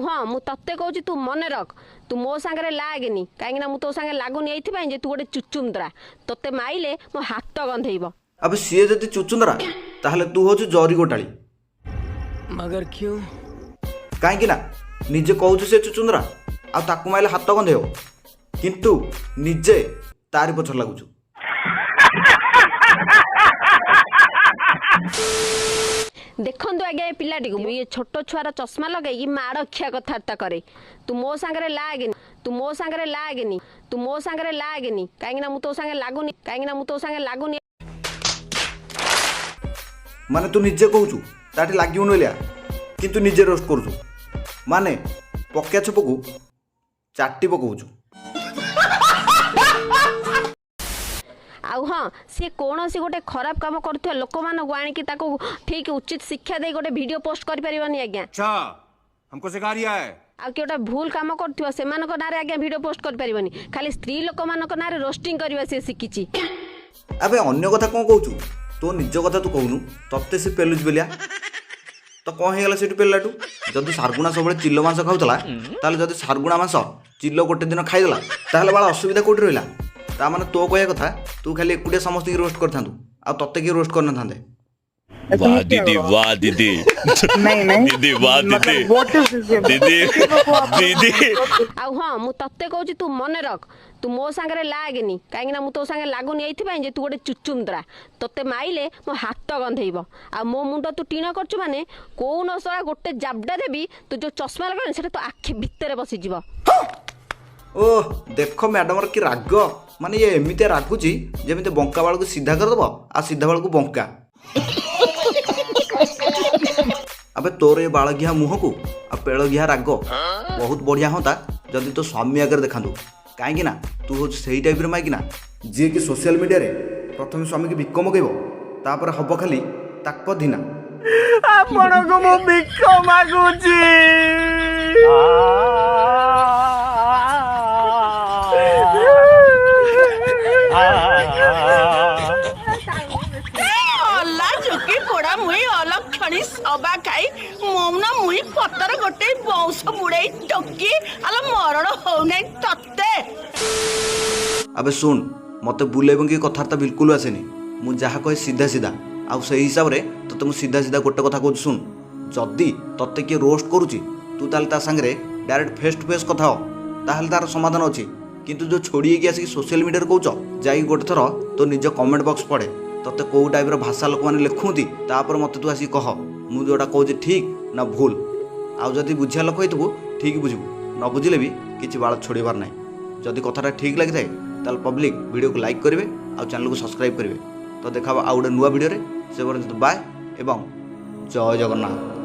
हाँ मु तत्ते कहूँ तू मन रख तू मो सांगे लागेनी कहीं मु तो सांगे लगुनि ये तू गोटे चुचुंद्रा तोते माइले मो हाथ गंधेब। अब सी जदि चुचुंदरा ताहले तू हो जरी गोटाली। मगर क्यों? कहीं ना निजे कहूँ से चुचुंदरा आ ताकू माइले हाथ गंधेब किंतु निजे तारी पछर लगुचु। देखु आज्ञा ये पिलाटी ये छोट छुआर चश्मा लगे माड़ खिया कथबार्ता करे तू मो सांगे लागेनी तू मो सांगे लागेनी तू मो सांगे लागेनी कहीं मु तो सांगे लगुनि कहीं मु तो सांगे लगुनि। माने तू निजे कहूचु ताठी लागुनि लिया किंतु निजे रोस्ट करूचु माने पक्या छपकू चाटी पकाउचु। आउ हाँ सी कौन सी गोटे खराब काम कर लोक मान आଣିकी ठीक उचित शिक्षा दे गोटे वीडियो पोस्ट कर परिबानी आज्ञा। अच्छा हमको सिखा रिया है। आ कि गोटे भूल काम कर से नारे आज्ञा वीडियो पोस्ट कर परिबानी खाली स्त्री लोक मान नारे रोस्टिंग करबा से शिखिची। अबे अन्य कथा कौन कहूचु तो निज कथा तू कहूनु तत्ते से पेलुच बेलिया तो कौन हो गला सेठी पेलाटू जदि सारगुणा सब चिल्लो मांस खाऊला ताले जदि सारगुणा मांस चिल्लो गोटे दिन खाईदेला ताहले बाला असुविधा कोठी रहिला ता माने तो कहया कथा तू खाली एकुटिया समस्त की रोस्ट करथांतु आ तत्ते की रोस्ट करना थांदे। वाह दीदी वाह दीदी नहीं दीदी वाह दीदी दीदी दीदी। आउ हाँ मु तत्ते कहूँ तू मन रख तू मो सांगे लागेनी कहीं मु तो सांगे लगुनि ये तू गोटे चुचुंद्रा तोते माइले मो हाथ गंधेब आ मो मुंड तू टीण करछु माने कौन सला गोटे जाबडा देबी तू जो चश्मा लगे सेटा तो आखि भितर बसीजिव। ओह देख मैडम कि राग माने ये एमती रागुची जमी बंका बाल को सीधा करदेव आ सीधा बाल को बंका। अबे तोर ये बालघिया मुह को आ पेड़घिया राग बहुत बढ़िया होता जदि तो स्वामी आगे देखा कहीं ना तू हूँ से टाइप माइकिना जी कि सोशल मीडिया रे प्रथम स्वामी की भिक्क मगेब तापर हब खाली ताक धीना आपण को मो भिक्क मागुची। सबा खाई मौना मुई पतर गोटे बौस बुड़े टकी आलो मरण हो नहीं तत्ते। अबे सुन मते बुलेब की कथार्ता बिल्कुल आसेनी मु जहाँ कहे सीधा सीधा आउ से हिसाब रे तते मु सीधा सीधा गोटे कथा कहूँ सुन जदि तते किए रोस्ट करुची तू ताले ता संगे डायरेक्ट फेस टू फेस कथा हो ताहले तार समाधान अच्छी किंतु जो छोड़ी की आसिक सोशल मीडिया कहूच जाई गोटे थर तो निज कमेंट बॉक्स पढ़े तते कौ टाइप भाषा लोक मैंने लिखुंती तापर मत तू आसिक कह मु जोटा कहूँ ठीक ना भूल आउ जदि बुझिया लोक होइतबु ठीक बुझबु न बुझिले भी किछि बाल छोड़ीबार नाही। जदि कथाटा ठीक लगी थाए ताल पब्लिक वीडियो को लाइक करेंगे और चैनल को सब्सक्राइब करेंगे। तो देखा आउ गोटे नुआ वीडियो से पर्यंत बाय एवं जय जगन्नाथ।